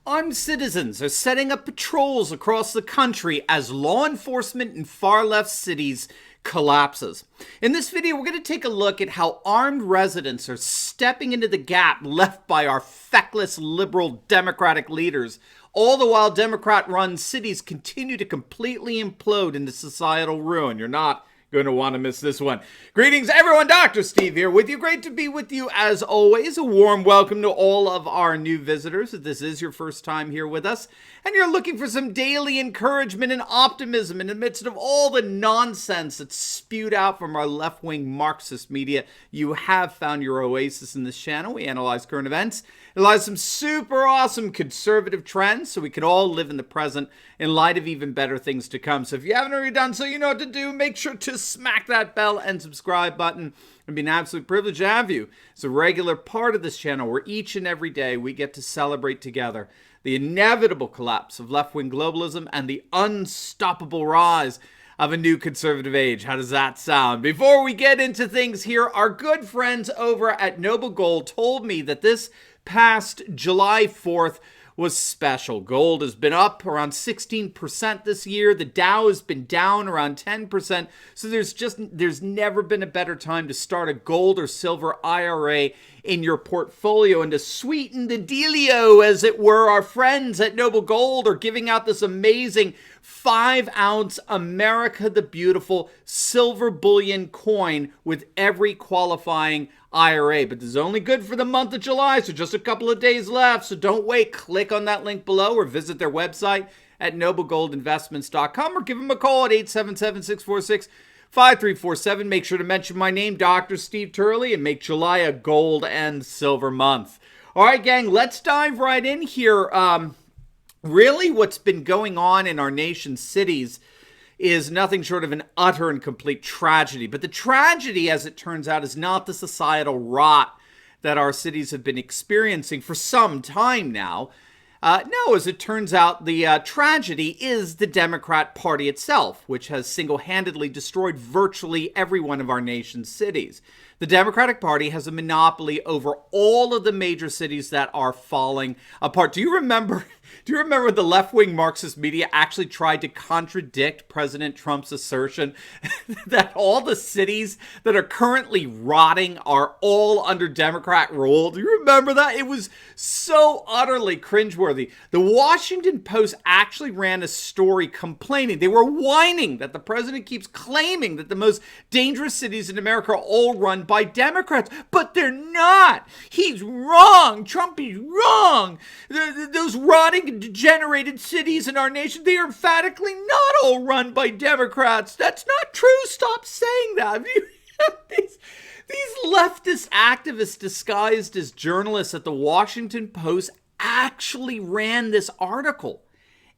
Armed citizens are setting up patrols across the country as law enforcement in far-left cities collapses. In this video, we're going to take a look at how armed residents are stepping into the gap left by our feckless liberal Democratic leaders, all the while Democrat-run cities continue to completely implode into societal ruin. You're not going to want to miss this one. Greetings, everyone. Dr. Steve here with you. Great to be with you as always. A warm welcome to all of our new visitors. If this is your first time here with us and you're looking for some daily encouragement and optimism in the midst of all the nonsense that's spewed out from our left-wing Marxist media, you have found your oasis in this channel. We analyze current events, analyze some super awesome conservative trends so we can all live in the present in light of even better things to come. So if you haven't already done so, you know what to do. Make sure to smack that bell and subscribe button. It'd be an absolute privilege to have you. It's a regular part of this channel where each and every day we get to celebrate together the inevitable collapse of left-wing globalism and the unstoppable rise of a new conservative age. How does that sound? Before we get into things here, our good friends over at Noble Gold told me that this past July 4th was special. Gold has been up around 16% this year. The Dow has been down around 10%. So there's never been a better time to start a gold or silver IRA in your portfolio. And to sweeten the dealio, as it were, our friends at Noble Gold are giving out this amazing 5-ounce America the Beautiful silver bullion coin with every qualifying IRA. But this is only good for the month of July, so just a couple of days left. So don't wait. Click on that link below or visit their website at noblegoldinvestments.com or give them a call at 877-646-5347. Make sure to mention my name, Dr. Steve Turley, and make July a gold and silver month. All right, gang, let's dive right in here. Really, what's been going on in our nation's cities is nothing short of an utter and complete tragedy. But the tragedy, as it turns out, is not the societal rot that our cities have been experiencing for some time now. No, as it turns out, the tragedy is the Democrat Party itself, which has single-handedly destroyed virtually every one of our nation's cities. The Democratic Party has a monopoly over all of the major cities that are falling apart. Do you remember the left-wing Marxist media actually tried to contradict President Trump's assertion that all the cities that are currently rotting are all under Democrat rule? Do you remember that? It was so utterly cringeworthy. The Washington Post actually ran a story complaining. They were whining that the president keeps claiming that the most dangerous cities in America are all run by Democrats, but they're not. He's wrong. Trump is wrong. Those rotting and degenerated cities in our nation, they are emphatically not all run by Democrats. That's not true. Stop saying that. These leftist activists disguised as journalists at the Washington Post actually ran this article.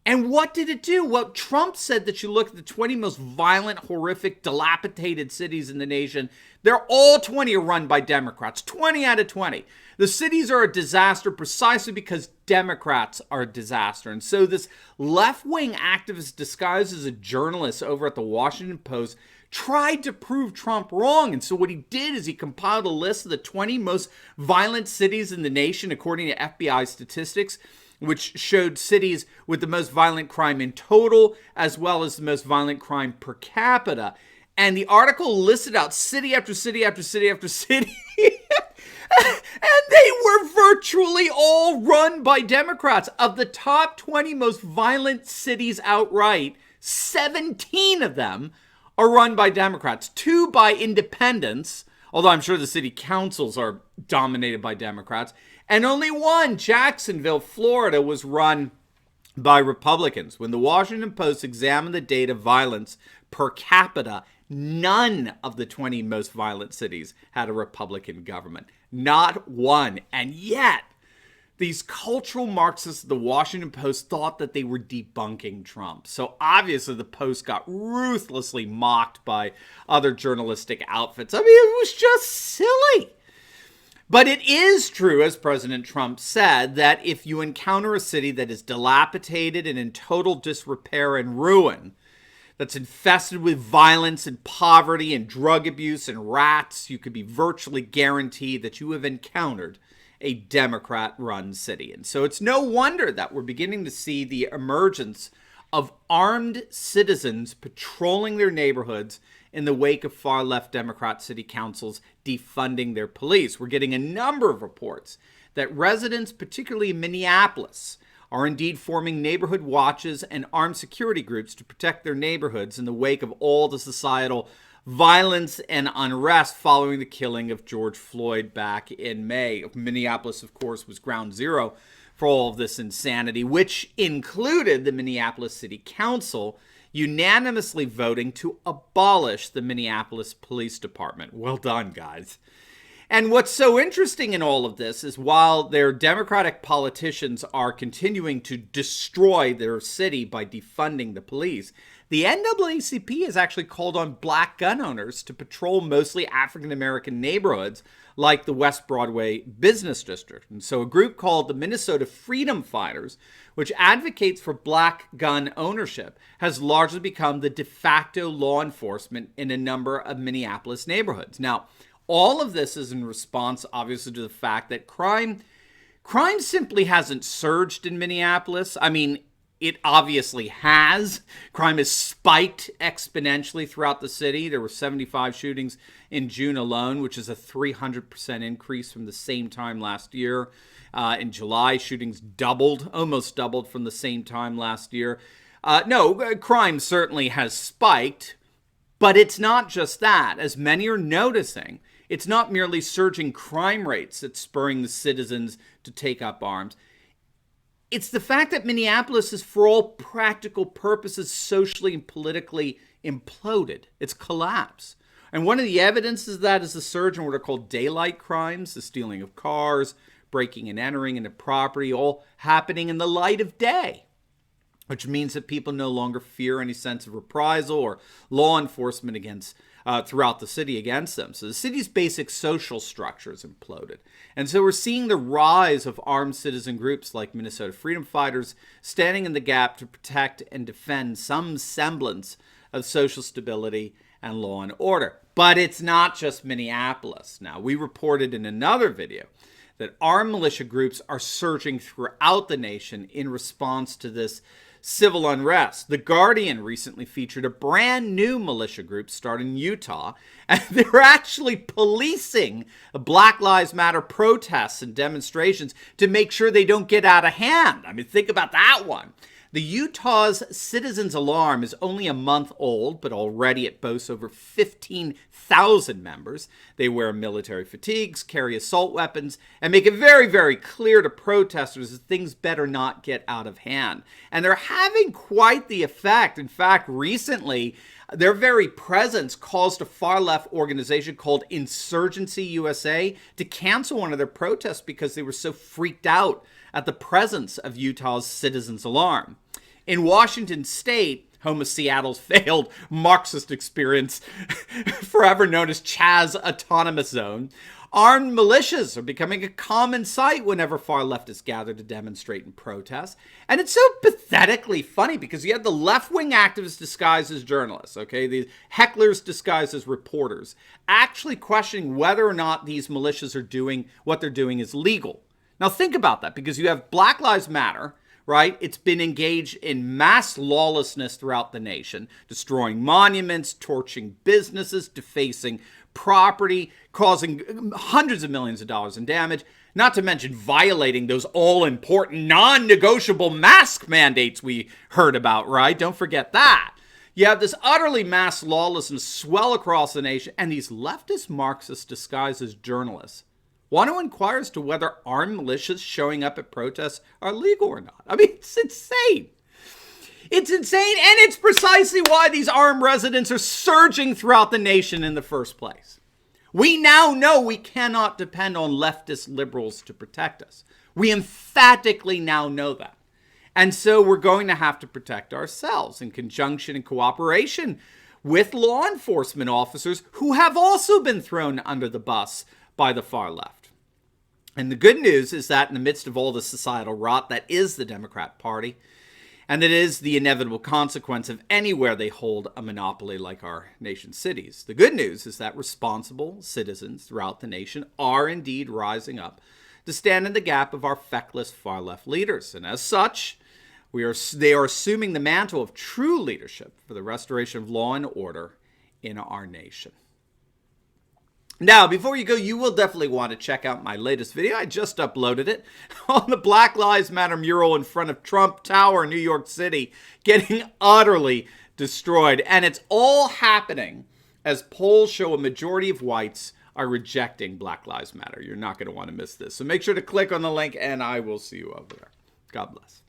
And what did it do? Well, Trump said that you look at the 20 most violent, horrific, dilapidated cities in the nation. They're all 20 are run by Democrats. 20 out of 20. The cities are a disaster precisely because Democrats are a disaster. And so this left-wing activist disguised as a journalist over at the Washington Post tried to prove Trump wrong. And so what he did is he compiled a list of the 20 most violent cities in the nation, according to FBI statistics, which showed cities with the most violent crime in total, as well as the most violent crime per capita. And the article listed out city after city after city after city. And they were virtually all run by Democrats. Of the top 20 most violent cities outright, 17 of them are run by Democrats. 2 by independents, although I'm sure the city councils are dominated by Democrats. And only 1, Jacksonville, Florida, was run by Republicans. When the Washington Post examined the data of violence per capita, none of the 20 most violent cities had a Republican government. Not one. And yet, these cultural Marxists of the Washington Post thought that they were debunking Trump. So obviously the Post got ruthlessly mocked by other journalistic outfits. I mean, it was just silly. But it is true, as President Trump said, that if you encounter a city that is dilapidated and in total disrepair and ruin, that's infested with violence and poverty and drug abuse and rats, you could be virtually guaranteed that you have encountered a Democrat-run city. And so it's no wonder that we're beginning to see the emergence of armed citizens patrolling their neighborhoods in the wake of far-left Democrat city councils defunding their police. We're getting a number of reports that residents, particularly in Minneapolis, are indeed forming neighborhood watches and armed security groups to protect their neighborhoods in the wake of all the societal violence and unrest following the killing of George Floyd back in May. Minneapolis, of course, was ground zero for all of this insanity, which included the Minneapolis City Council unanimously voting to abolish the Minneapolis Police Department. Well done, guys. And what's so interesting in all of this is while their Democratic politicians are continuing to destroy their city by defunding the police, the NAACP has actually called on black gun owners to patrol mostly African-American neighborhoods like the West Broadway Business District. And so a group called the Minnesota Freedom Fighters, which advocates for black gun ownership, has largely become the de facto law enforcement in a number of Minneapolis neighborhoods. Now, all of this is in response, obviously, to the fact that crime simply hasn't surged in Minneapolis. I mean, it obviously has. Crime has spiked exponentially throughout the city. There were 75 shootings in June alone, which is a 300% increase from the same time last year. In July, shootings doubled, almost doubled from the same time last year. Crime certainly has spiked, but it's not just that. As many are noticing, it's not merely surging crime rates that's spurring the citizens to take up arms. It's the fact that Minneapolis is, for all practical purposes, socially and politically imploded. It's collapsed. And one of the evidences of that is the surge in what are called daylight crimes, the stealing of cars, breaking and entering into property, all happening in the light of day, which means that people no longer fear any sense of reprisal or law enforcement throughout the city against them. So the city's basic social structure is imploded. And so we're seeing the rise of armed citizen groups like Minnesota Freedom Fighters standing in the gap to protect and defend some semblance of social stability and law and order. But it's not just Minneapolis. Now, we reported in another video that armed militia groups are surging throughout the nation in response to this civil unrest. The Guardian recently featured a brand new militia group started in Utah, and they're actually policing Black Lives Matter protests and demonstrations to make sure they don't get out of hand. I mean, think about that one. The Utah's Citizens Alarm is only a month old, but already it boasts over 15,000 members. They wear military fatigues, carry assault weapons, and make it very, very clear to protesters that things better not get out of hand. And they're having quite the effect. In fact, recently, their very presence caused a far-left organization called Insurgency USA to cancel one of their protests because they were so freaked out at the presence of Utah's Citizens Alarm. In Washington state, home of Seattle's failed Marxist experience, forever known as Chaz Autonomous Zone, armed militias are becoming a common sight whenever far leftists gather to demonstrate and protest. And it's so pathetically funny because you have the left-wing activists disguised as journalists, okay? The hecklers disguised as reporters, actually questioning whether or not these militias are doing what they're doing is legal. Now think about that, because you have Black Lives Matter, right? It's been engaged in mass lawlessness throughout the nation, destroying monuments, torching businesses, defacing property, causing hundreds of millions of dollars in damage, not to mention violating those all-important, non-negotiable mask mandates we heard about, right? Don't forget that. You have this utterly mass lawlessness swell across the nation, and these leftist Marxists disguised as journalists want to inquire as to whether armed militias showing up at protests are legal or not. I mean, it's insane. It's insane, and it's precisely why these armed residents are surging throughout the nation in the first place. We now know we cannot depend on leftist liberals to protect us. We emphatically now know that. And so we're going to have to protect ourselves in conjunction and cooperation with law enforcement officers who have also been thrown under the bus by the far left. And the good news is that in the midst of all the societal rot that is the Democrat Party, and it is the inevitable consequence of anywhere they hold a monopoly like our nation's cities, the good news is that responsible citizens throughout the nation are indeed rising up to stand in the gap of our feckless far-left leaders. And as such, they are assuming the mantle of true leadership for the restoration of law and order in our nation. Now, before you go, you will definitely want to check out my latest video. I just uploaded it on the Black Lives Matter mural in front of Trump Tower, New York City, getting utterly destroyed. And it's all happening as polls show a majority of whites are rejecting Black Lives Matter. You're not going to want to miss this. So make sure to click on the link, and I will see you over there. God bless.